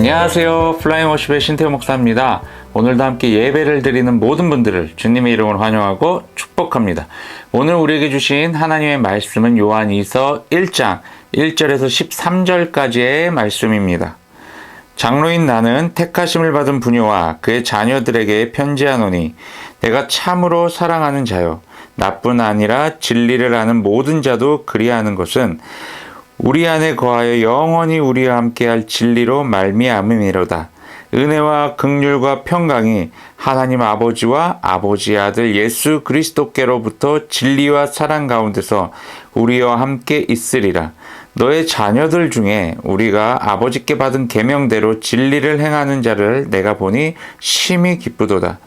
안녕하세요. 플라잉 워십의 신태호 목사입니다. 오늘도 함께 예배를 드리는 모든 분들을 주님의 이름으로 환영하고 축복합니다. 오늘 우리에게 주신 하나님의 말씀은 요한이서 1장 1절에서 13절까지의 말씀입니다. 장로인 나는 택하심을 받은 부녀와 그의 자녀들에게 편지하노니 내가 참으로 사랑하는 자요 나뿐 아니라 진리를 아는 모든 자도 그리하는 것은 우리 안에 거하여 영원히 우리와 함께할 진리로 말미암음이로다. 은혜와 긍휼과 평강이 하나님 아버지와 아버지의 아들 예수 그리스도께로부터 진리와 사랑 가운데서 우리와 함께 있으리라. 너의 자녀들 중에 우리가 아버지께 받은 계명대로 진리를 행하는 자를 내가 보니 심히 기쁘도다.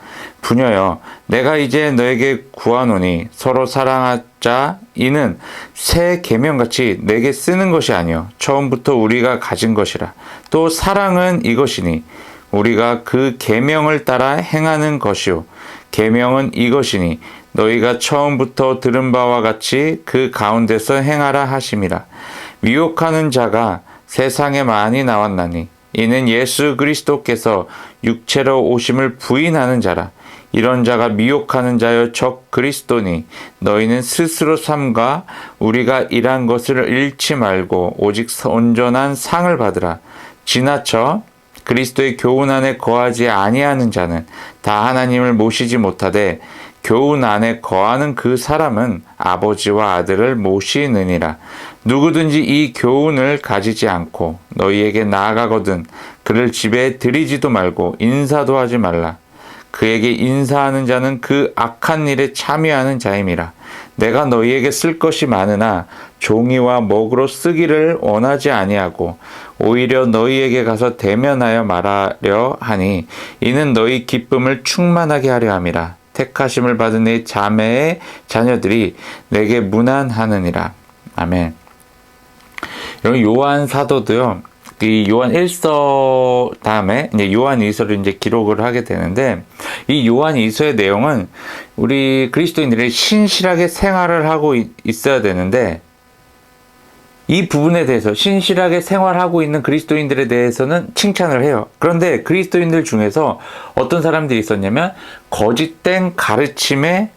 부녀여, 내가 이제 너에게 구하노니 서로 사랑하자. 이는 새 계명같이 내게 쓰는 것이 아니요 처음부터 우리가 가진 것이라. 또 사랑은 이것이니 우리가 그 계명을 따라 행하는 것이요 계명은 이것이니 너희가 처음부터 들은 바와 같이 그 가운데서 행하라 하심이라. 미혹하는 자가 세상에 많이 나왔나니 이는 예수 그리스도께서 육체로 오심을 부인하는 자라. 이런 자가 미혹하는 자여 적 그리스도니 너희는 스스로 삼가 우리가 일한 것을 잃지 말고 오직 온전한 상을 받으라. 지나쳐 그리스도의 교훈 안에 거하지 아니하는 자는 다 하나님을 모시지 못하되 교훈 안에 거하는 그 사람은 아버지와 아들을 모시느니라. 누구든지 이 교훈을 가지지 않고 너희에게 나아가거든 그를 집에 들이지도 말고 인사도 하지 말라. 그에게 인사하는 자는 그 악한 일에 참여하는 자임이라. 내가 너희에게 쓸 것이 많으나 종이와 먹으로 쓰기를 원하지 아니하고 오히려 너희에게 가서 대면하여 말하려 하니 이는 너희 기쁨을 충만하게 하려 함이라. 택하심을 받은 내 자매의 자녀들이 내게 문안하느니라. 아멘. 여러분, 요한 사도도요, 이 요한 1서 다음에 이제 요한 2서를 이제 기록을 하게 되는데, 이 요한 2서의 내용은 우리 그리스도인들이 신실하게 생활을 하고 있어야 되는데, 이 부분에 대해서 신실하게 생활하고 있는 그리스도인들에 대해서는 칭찬을 해요. 그런데 그리스도인들 중에서 어떤 사람들이 있었냐면 거짓된 가르침에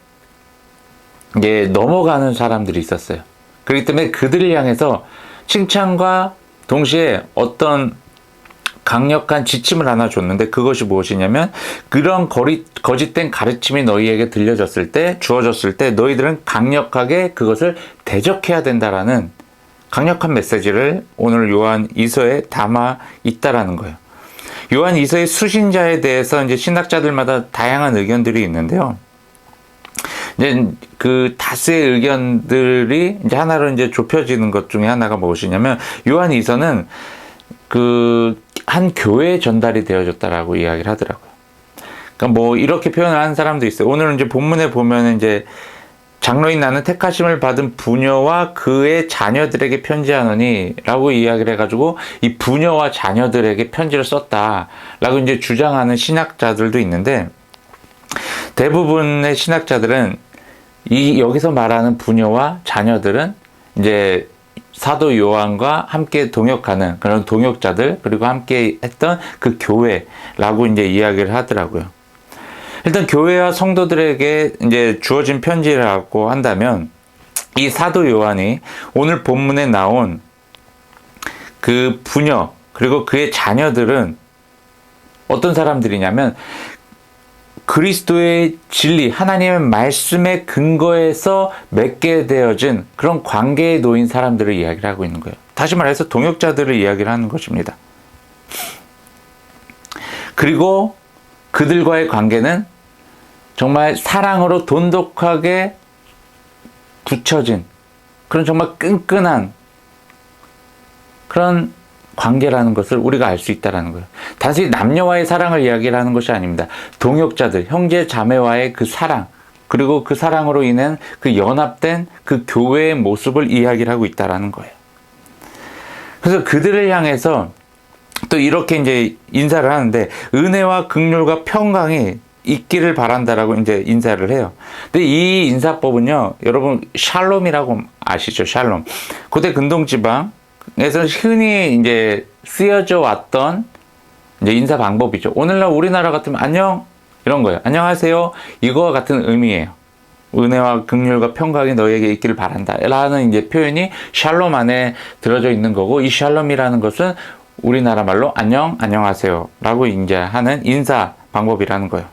이제 넘어가는 사람들이 있었어요. 그렇기 때문에 그들을 향해서 칭찬과 동시에 어떤 강력한 지침을 하나 줬는데 그것이 무엇이냐면 그런 거짓된 가르침이 너희에게 들려졌을 때, 주어졌을 때 너희들은 강력하게 그것을 대적해야 된다라는 강력한 메시지를 오늘 요한 2서에 담아 있다라는 거예요. 요한 2서의 수신자에 대해서 이제 신학자들마다 다양한 의견들이 있는데요. 이제 그 다수의 의견들이 이제 하나로 이제 좁혀지는 것 중에 하나가 무엇이냐면 요한 2서는 그 한 교회에 전달이 되어졌다라고 이야기를 하더라고요. 그러니까 뭐 이렇게 표현을 하는 사람도 있어요. 오늘 이제 본문에 보면 이제 장로인 나는 택하심을 받은 부녀와 그의 자녀들에게 편지하노니 라고 이야기를 해가지고 이 부녀와 자녀들에게 편지를 썼다라고 이제 주장하는 신학자들도 있는데 대부분의 신학자들은 여기서 말하는 부녀와 자녀들은 이제 사도 요한과 함께 동역하는 그런 동역자들 그리고 함께 했던 그 교회라고 이제 이야기를 하더라고요. 일단 교회와 성도들에게 이제 주어진 편지라고 한다면 이 사도 요한이 오늘 본문에 나온 그 부녀 그리고 그의 자녀들은 어떤 사람들이냐면 그리스도의 진리, 하나님의 말씀의 근거에서 맺게 되어진 그런 관계에 놓인 사람들을 이야기를 하고 있는 거예요. 다시 말해서 동역자들을 이야기를 하는 것입니다. 그리고 그들과의 관계는 정말 사랑으로 돈독하게 붙여진 그런 정말 끈끈한 그런 관계라는 것을 우리가 알 수 있다는 거예요. 단순히 남녀와의 사랑을 이야기를 하는 것이 아닙니다. 동역자들, 형제 자매와의 그 사랑, 그리고 그 사랑으로 인한 그 연합된 그 교회의 모습을 이야기를 하고 있다는 거예요. 그래서 그들을 향해서 또 이렇게 이제 인사를 하는데 은혜와 긍휼과 평강이 있기를 바란다라고 이제 인사를 해요. 근데 이 인사법은요, 여러분 샬롬이라고 아시죠? 샬롬. 고대 근동 지방에서 흔히 이제 쓰여져 왔던 이제 인사 방법이죠. 오늘날 우리나라 같으면 안녕 이런 거예요. 안녕하세요. 이거와 같은 의미예요. 은혜와 긍휼과 평강이 너에게 있기를 바란다 라는 이제 표현이 샬롬 안에 들어져 있는 거고, 이 샬롬이라는 것은 우리나라 말로 안녕, 안녕하세요 라고 이제 하는 인사 방법이라는 거예요.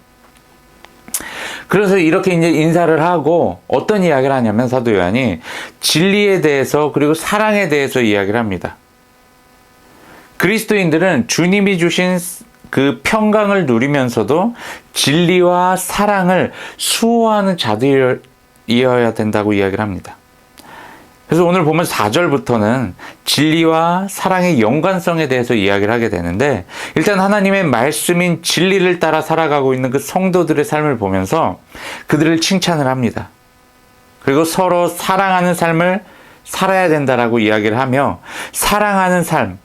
그래서 이렇게 이제 인사를 하고 어떤 이야기를 하냐면 사도 요한이 진리에 대해서 그리고 사랑에 대해서 이야기를 합니다. 그리스도인들은 주님이 주신 그 평강을 누리면서도 진리와 사랑을 수호하는 자들이어야 된다고 이야기를 합니다. 그래서 오늘 보면 4절부터는 진리와 사랑의 연관성에 대해서 이야기를 하게 되는데, 일단 하나님의 말씀인 진리를 따라 살아가고 있는 그 성도들의 삶을 보면서 그들을 칭찬을 합니다. 그리고 서로 사랑하는 삶을 살아야 된다라고 이야기를 하며, 사랑하는 삶,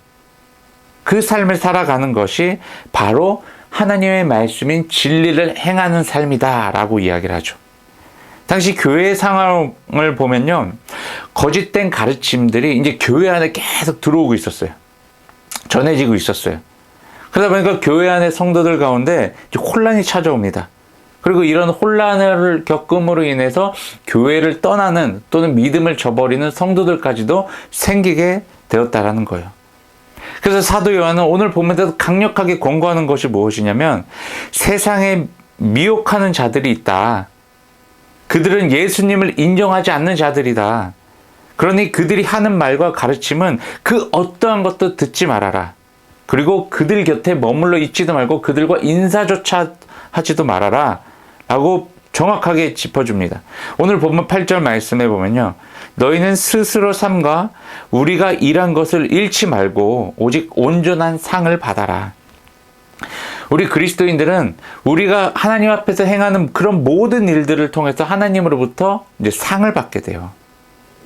그 삶을 살아가는 것이 바로 하나님의 말씀인 진리를 행하는 삶이다 라고 이야기를 하죠. 당시 교회의 상황을 보면요, 거짓된 가르침들이 이제 교회 안에 계속 들어오고 있었어요. 전해지고 있었어요. 그러다 보니까 교회 안의 성도들 가운데 이제 혼란이 찾아옵니다. 그리고 이런 혼란을 겪음으로 인해서 교회를 떠나는 또는 믿음을 저버리는 성도들까지도 생기게 되었다라는 거예요. 그래서 사도 요한은 오늘 보면서 강력하게 권고하는 것이 무엇이냐면, 세상에 미혹하는 자들이 있다. 그들은 예수님을 인정하지 않는 자들이다. 그러니 그들이 하는 말과 가르침은 그 어떠한 것도 듣지 말아라. 그리고 그들 곁에 머물러 있지도 말고 그들과 인사조차 하지도 말아라 라고 정확하게 짚어줍니다. 오늘 보면 8절 말씀에 보면요, 너희는 스스로 삼가 우리가 일한 것을 잃지 말고 오직 온전한 상을 받아라. 우리 그리스도인들은 우리가 하나님 앞에서 행하는 그런 모든 일들을 통해서 하나님으로부터 이제 상을 받게 돼요.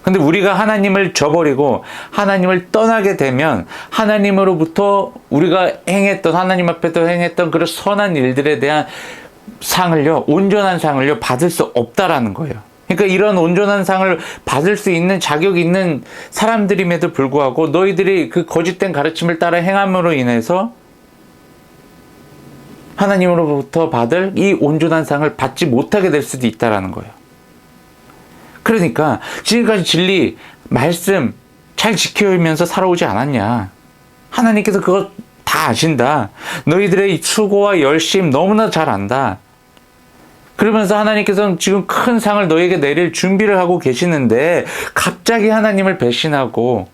근데 우리가 하나님을 저버리고 하나님을 떠나게 되면 하나님으로부터 우리가 행했던, 하나님 앞에서 행했던 그런 선한 일들에 대한 상을요, 온전한 상을요, 받을 수 없다라는 거예요. 그러니까 이런 온전한 상을 받을 수 있는 자격이 있는 사람들임에도 불구하고 너희들이 그 거짓된 가르침을 따라 행함으로 인해서 하나님으로부터 받을 이 온전한 상을 받지 못하게 될 수도 있다라는 거예요. 그러니까 지금까지 진리, 말씀 잘 지키면서 살아오지 않았냐. 하나님께서 그거 다 아신다. 너희들의 수고와 열심 너무나 잘 안다. 그러면서 하나님께서는 지금 큰 상을 너에게 내릴 준비를 하고 계시는데 갑자기 하나님을 배신하고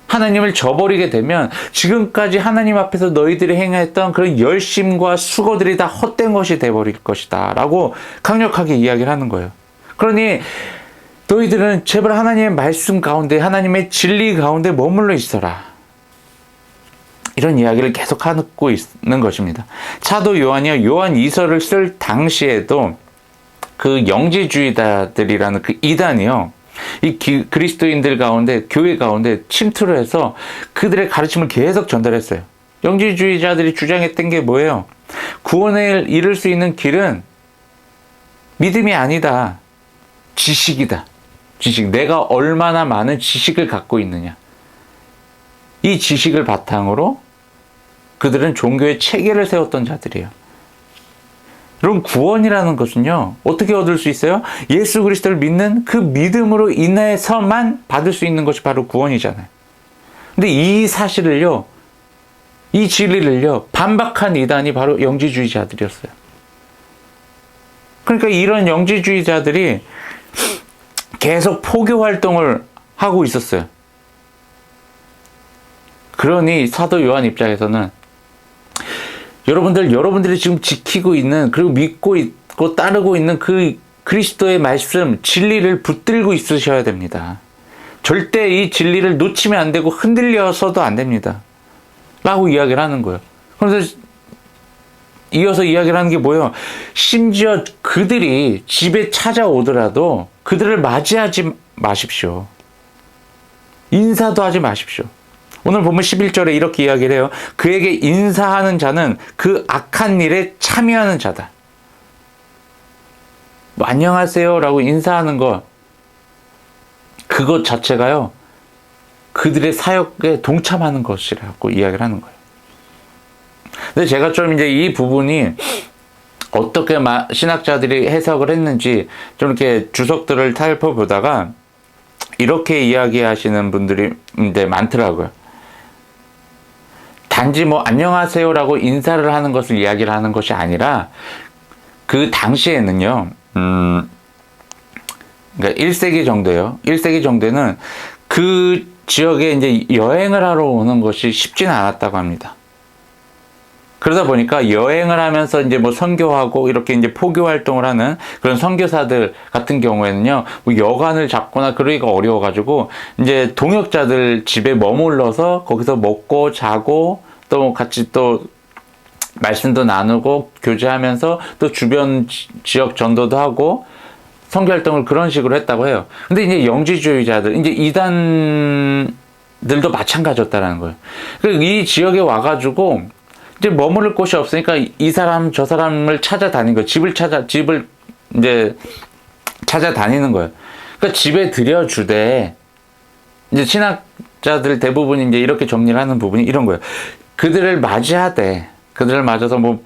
하나님을 저버리게 되면 지금까지 하나님 앞에서 너희들이 행했던 그런 열심과 수고들이 다 헛된 것이 되어버릴 것이다 라고 강력하게 이야기를 하는 거예요. 그러니 너희들은 제발 하나님의 말씀 가운데, 하나님의 진리 가운데 머물러 있어라. 이런 이야기를 계속 하고 있는 것입니다. 사도 요한이요, 요한 2서를 쓸 당시에도 그 영지주의자들이라는 그 이단이요, 이 그리스도인들 가운데, 교회 가운데 침투를 해서 그들의 가르침을 계속 전달했어요. 영지주의자들이 주장했던 게 뭐예요? 구원을 이룰 수 있는 길은 믿음이 아니다. 지식이다. 지식. 내가 얼마나 많은 지식을 갖고 있느냐. 이 지식을 바탕으로 그들은 종교의 체계를 세웠던 자들이에요. 여러분, 구원이라는 것은요, 어떻게 얻을 수 있어요? 예수 그리스도를 믿는 그 믿음으로 인해서만 받을 수 있는 것이 바로 구원이잖아요. 근데 이 사실을요, 이 진리를요, 반박한 이단이 바로 영지주의자들이었어요. 그러니까 이런 영지주의자들이 계속 포교 활동을 하고 있었어요. 그러니 사도 요한 입장에서는 여러분들이 지금 지키고 있는, 그리고 믿고 있고 따르고 있는 그 그리스도의 말씀, 진리를 붙들고 있으셔야 됩니다. 절대 이 진리를 놓치면 안 되고 흔들려서도 안 됩니다. 라고 이야기를 하는 거예요. 그래서 이어서 이야기를 하는 게 뭐예요? 심지어 그들이 집에 찾아오더라도 그들을 맞이하지 마십시오. 인사도 하지 마십시오. 오늘 보면 11절에 이렇게 이야기를 해요. 그에게 인사하는 자는 그 악한 일에 참여하는 자다. 뭐 안녕하세요 라고 인사하는 것, 그것 자체가요, 그들의 사역에 동참하는 것이라고 이야기를 하는 거예요. 근데 제가 좀 이제 이 부분이 어떻게 신학자들이 해석을 했는지 좀 이렇게 주석들을 살펴보다가 이렇게 이야기하시는 분들이 이제 많더라고요. 단지 뭐 안녕하세요라고 인사를 하는 것을 이야기를 하는 것이 아니라 그 당시에는요, 그러니까 1세기 정도예요. 1세기 정도는 그 지역에 이제 여행을 하러 오는 것이 쉽지는 않았다고 합니다. 그러다 보니까 여행을 하면서 이제 뭐 선교하고 이렇게 이제 포교 활동을 하는 그런 선교사들 같은 경우에는요, 뭐 여관을 잡거나 그러기가 어려워가지고 이제 동역자들 집에 머물러서 거기서 먹고 자고 또 같이 또 말씀도 나누고 교제하면서 또 주변 지역 전도도 하고 선교 활동을 그런 식으로 했다고 해요. 근데 이제 영지주의자들, 이제 이단들도 마찬가지였다라는 거예요. 그래서 이 지역에 와가지고 이제 머무를 곳이 없으니까 이 사람 저 사람을 찾아다니는 거예요. 집을 이제 찾아다니는 거예요. 그러니까 집에 들여주되 이제 신학자들 대부분이 이제 이렇게 정리를 하는 부분이 이런 거예요. 그들을 맞이하되, 그들을 맞아서 뭐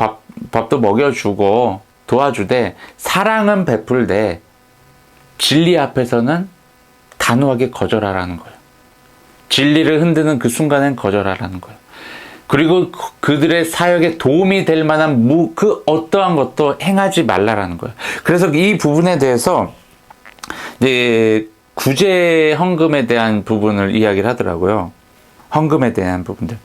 밥도 먹여주고 도와주되, 사랑은 베풀되, 진리 앞에서는 단호하게 거절하라는 거예요. 진리를 흔드는 그 순간엔 거절하라는 거예요. 그리고 그들의 사역에 도움이 될 만한 그 어떠한 것도 행하지 말라라는 거예요. 그래서 이 부분에 대해서 이제 구제 헌금에 대한 부분을 이야기를 하더라고요. 헌금에 대한 부분들.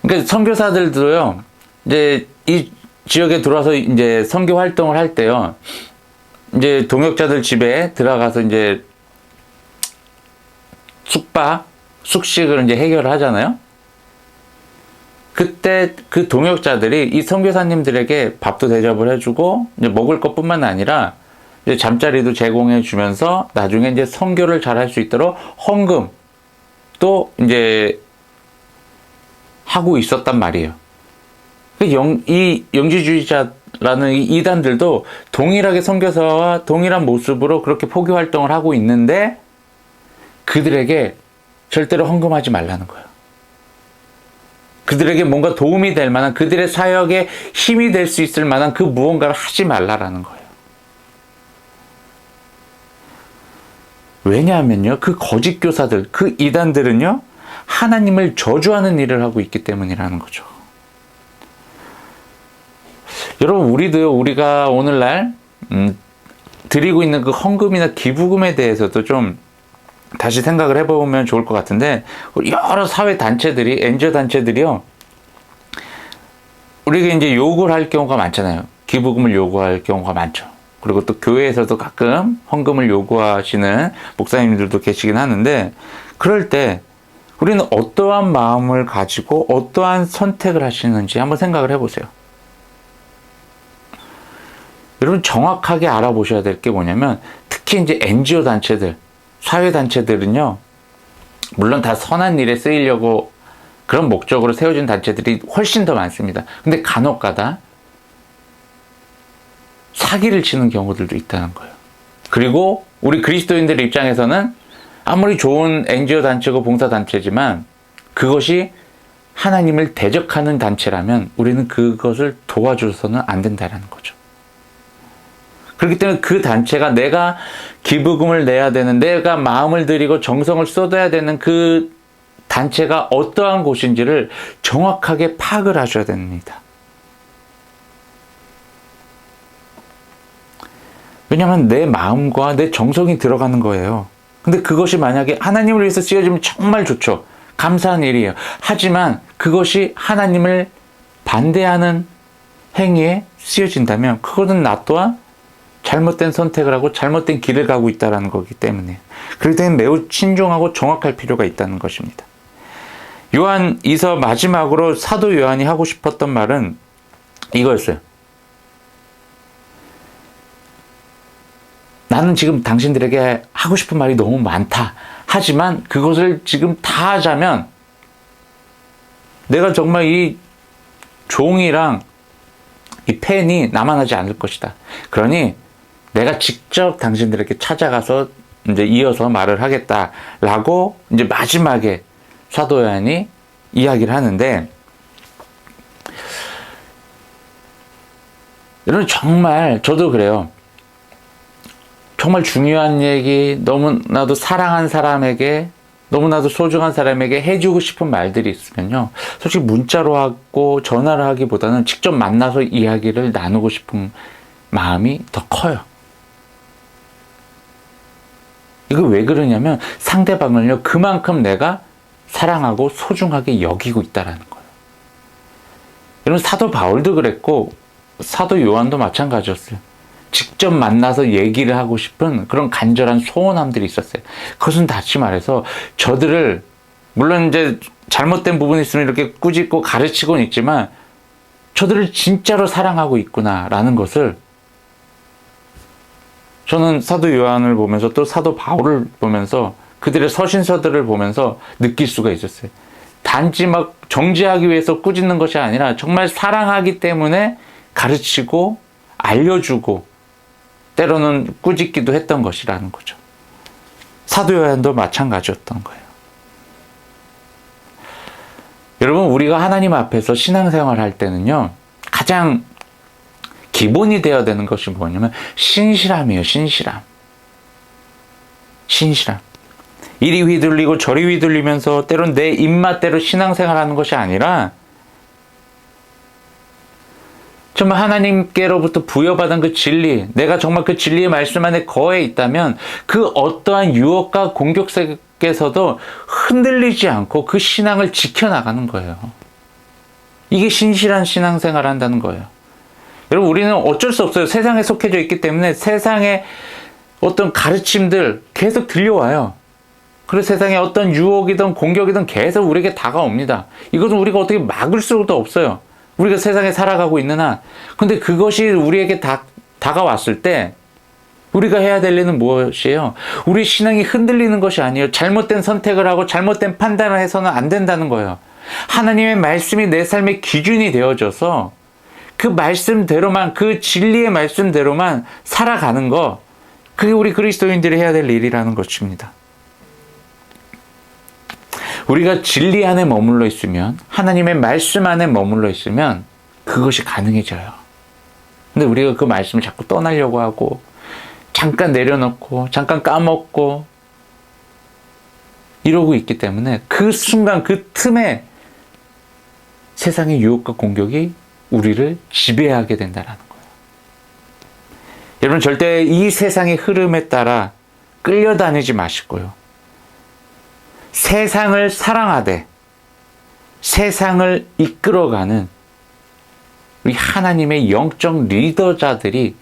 그러니까 선교사들도요, 이제 이 지역에 들어와서 이제 선교 활동을 할 때요, 이제 동역자들 집에 들어가서 이제 숙식을 이제 해결을 하잖아요. 그때 그 동역자들이 이 선교사님들에게 밥도 대접을 해주고 이제 먹을 것뿐만 아니라 이제 잠자리도 제공해 주면서 나중에 이제 선교를 잘 할 수 있도록 헌금도 이제 하고 있었단 말이에요. 이 영지주의자라는 이 이단들도 동일하게 선교사와 동일한 모습으로 그렇게 포교 활동을 하고 있는데 그들에게 절대로 헌금하지 말라는 거예요. 그들에게 뭔가 도움이 될 만한, 그들의 사역에 힘이 될 수 있을 만한 그 무언가를 하지 말라라는 거예요. 왜냐하면요, 그 거짓 교사들, 그 이단들은요, 하나님을 저주하는 일을 하고 있기 때문이라는 거죠. 여러분, 우리가 오늘날 드리고 있는 그 헌금이나 기부금에 대해서도 좀 다시 생각을 해보면 좋을 것 같은데, 여러 사회 단체들이, NGO 단체들이요, 우리가 이제 요구를 할 경우가 많잖아요. 기부금을 요구할 경우가 많죠. 그리고 또 교회에서도 가끔 헌금을 요구하시는 목사님들도 계시긴 하는데, 그럴 때 우리는 어떠한 마음을 가지고 어떠한 선택을 하시는지 한번 생각을 해보세요. 여러분, 정확하게 알아보셔야 될 게 뭐냐면, 특히 이제 NGO 단체들, 사회단체들은요, 물론 다 선한 일에 쓰이려고 그런 목적으로 세워진 단체들이 훨씬 더 많습니다. 근데 간혹가다 사기를 치는 경우들도 있다는 거예요. 그리고 우리 그리스도인들 입장에서는 아무리 좋은 NGO 단체고 봉사단체지만 그것이 하나님을 대적하는 단체라면 우리는 그것을 도와줘서는 안 된다는 거죠. 그렇기 때문에 그 단체가 내가 기부금을 내야 되는, 내가 마음을 들이고 정성을 쏟아야 되는 그 단체가 어떠한 곳인지를 정확하게 파악을 하셔야 됩니다. 왜냐하면 내 마음과 내 정성이 들어가는 거예요. 근데 그것이 만약에 하나님을 위해서 쓰여지면 정말 좋죠. 감사한 일이에요. 하지만 그것이 하나님을 반대하는 행위에 쓰여진다면 그것은 나 또한 잘못된 선택을 하고 잘못된 길을 가고 있다는 거기 때문에, 그렇기 때문에 매우 신중하고 정확할 필요가 있다는 것입니다. 요한 이서 마지막으로 사도 요한이 하고 싶었던 말은 이거였어요. 나는 지금 당신들에게 하고 싶은 말이 너무 많다. 하지만 그것을 지금 다 하자면 내가 정말 이 종이랑 이 펜이 남아나지 않을 것이다. 그러니 내가 직접 당신들에게 찾아가서 이제 이어서 말을 하겠다라고 이제 마지막에 사도 요한이 이야기를 하는데, 여러분, 정말 저도 그래요. 정말 중요한 얘기, 너무나도 사랑한 사람에게, 너무나도 소중한 사람에게 해주고 싶은 말들이 있으면요, 솔직히 문자로 하고 전화를 하기보다는 직접 만나서 이야기를 나누고 싶은 마음이 더 커요. 이거 왜 그러냐면 상대방을요, 그만큼 내가 사랑하고 소중하게 여기고 있다라는 거예요. 여러분, 사도 바울도 그랬고 사도 요한도 마찬가지였어요. 직접 만나서 얘기를 하고 싶은 그런 간절한 소원함들이 있었어요. 그것은 다시 말해서 저들을, 물론 이제 잘못된 부분이 있으면 이렇게 꾸짖고 가르치고는 있지만, 저들을 진짜로 사랑하고 있구나라는 것을 저는 사도 요한을 보면서 또 사도 바울을 보면서 그들의 서신서들을 보면서 느낄 수가 있었어요. 단지 막 정죄하기 위해서 꾸짖는 것이 아니라 정말 사랑하기 때문에 가르치고 알려주고 때로는 꾸짖기도 했던 것이라는 거죠. 사도 요한도 마찬가지였던 거예요. 여러분, 우리가 하나님 앞에서 신앙생활 할 때는요, 가장 기본이 되어야 되는 것이 뭐냐면 신실함이에요. 신실함. 이리 휘둘리고 저리 휘둘리면서 때론 내 입맛대로 신앙생활하는 것이 아니라 정말 하나님께로부터 부여받은 그 진리, 내가 정말 그 진리의 말씀 안에 거해 있다면 그 어떠한 유혹과 공격 속에서도 흔들리지 않고 그 신앙을 지켜나가는 거예요. 이게 신실한 신앙생활을 한다는 거예요. 여러분, 우리는 어쩔 수 없어요. 세상에 속해져 있기 때문에 세상의 어떤 가르침들 계속 들려와요. 그래서 세상에 어떤 유혹이든 공격이든 계속 우리에게 다가옵니다. 이것은 우리가 어떻게 막을 수도 없어요. 우리가 세상에 살아가고 있는 한. 근데 그것이 우리에게 다가왔을 때 우리가 해야 될 일은 무엇이에요? 우리 신앙이 흔들리는 것이 아니에요. 잘못된 선택을 하고 잘못된 판단을 해서는 안 된다는 거예요. 하나님의 말씀이 내 삶의 기준이 되어져서 그 말씀대로만, 그 진리의 말씀대로만 살아가는 거, 그게 우리 그리스도인들이 해야 될 일이라는 것입니다. 우리가 진리 안에 머물러 있으면, 하나님의 말씀 안에 머물러 있으면 그것이 가능해져요. 근데 우리가 그 말씀을 자꾸 떠나려고 하고 잠깐 내려놓고 잠깐 까먹고 이러고 있기 때문에 그 순간, 그 틈에 세상의 유혹과 공격이 우리를 지배하게 된다는 거예요. 여러분, 절대 이 세상의 흐름에 따라 끌려다니지 마시고요, 세상을 사랑하되 세상을 이끌어가는 우리 하나님의 영적 리더자들이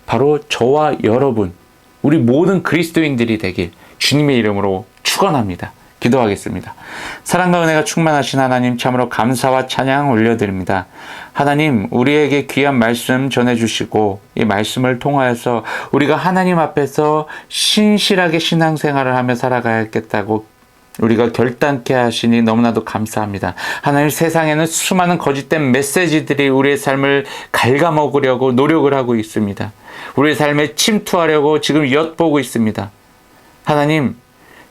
바로 저와 여러분, 우리 모든 그리스도인들이 되길 주님의 이름으로 축원합니다. 기도하겠습니다. 사랑과 은혜가 충만하신 하나님, 참으로 감사와 찬양 올려드립니다. 하나님, 우리에게 귀한 말씀 전해주시고 이 말씀을 통하여서 우리가 하나님 앞에서 신실하게 신앙생활을 하며 살아가야겠다고 우리가 결단케 하시니 너무나도 감사합니다. 하나님, 세상에는 수많은 거짓된 메시지들이 우리의 삶을 갉아먹으려고 노력을 하고 있습니다. 우리의 삶에 침투하려고 지금 엿보고 있습니다. 하나님,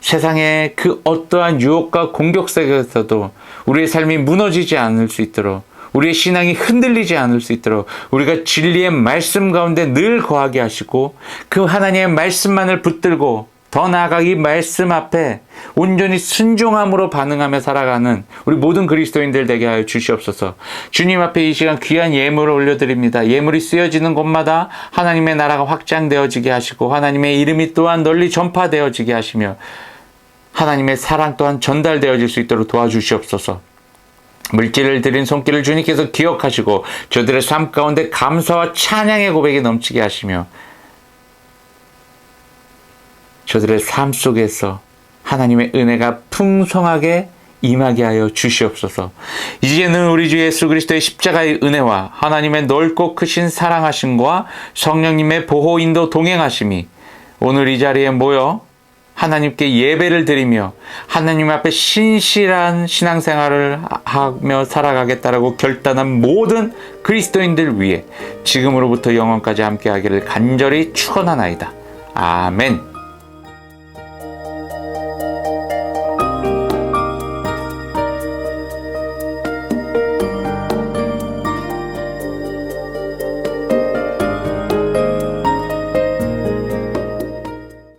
세상의 그 어떠한 유혹과 공격 속에서도 우리의 삶이 무너지지 않을 수 있도록, 우리의 신앙이 흔들리지 않을 수 있도록 우리가 진리의 말씀 가운데 늘 거하게 하시고 그 하나님의 말씀만을 붙들고 더 나아가 이 말씀 앞에 온전히 순종함으로 반응하며 살아가는 우리 모든 그리스도인들 되게 하여 주시옵소서. 주님 앞에 이 시간 귀한 예물을 올려드립니다. 예물이 쓰여지는 곳마다 하나님의 나라가 확장되어지게 하시고 하나님의 이름이 또한 널리 전파되어지게 하시며 하나님의 사랑 또한 전달되어질 수 있도록 도와주시옵소서. 물질을 드린 손길을 주님께서 기억하시고 저들의 삶 가운데 감사와 찬양의 고백이 넘치게 하시며 저들의 삶 속에서 하나님의 은혜가 풍성하게 임하게 하여 주시옵소서. 이제는 우리 주 예수 그리스도의 십자가의 은혜와 하나님의 넓고 크신 사랑하심과 성령님의 보호 인도 동행하심이 오늘 이 자리에 모여 하나님께 예배를 드리며 하나님 앞에 신실한 신앙생활을 하며 살아가겠다라고 결단한 모든 그리스도인들 위해 지금으로부터 영원까지 함께하기를 간절히 축원하나이다. 아멘.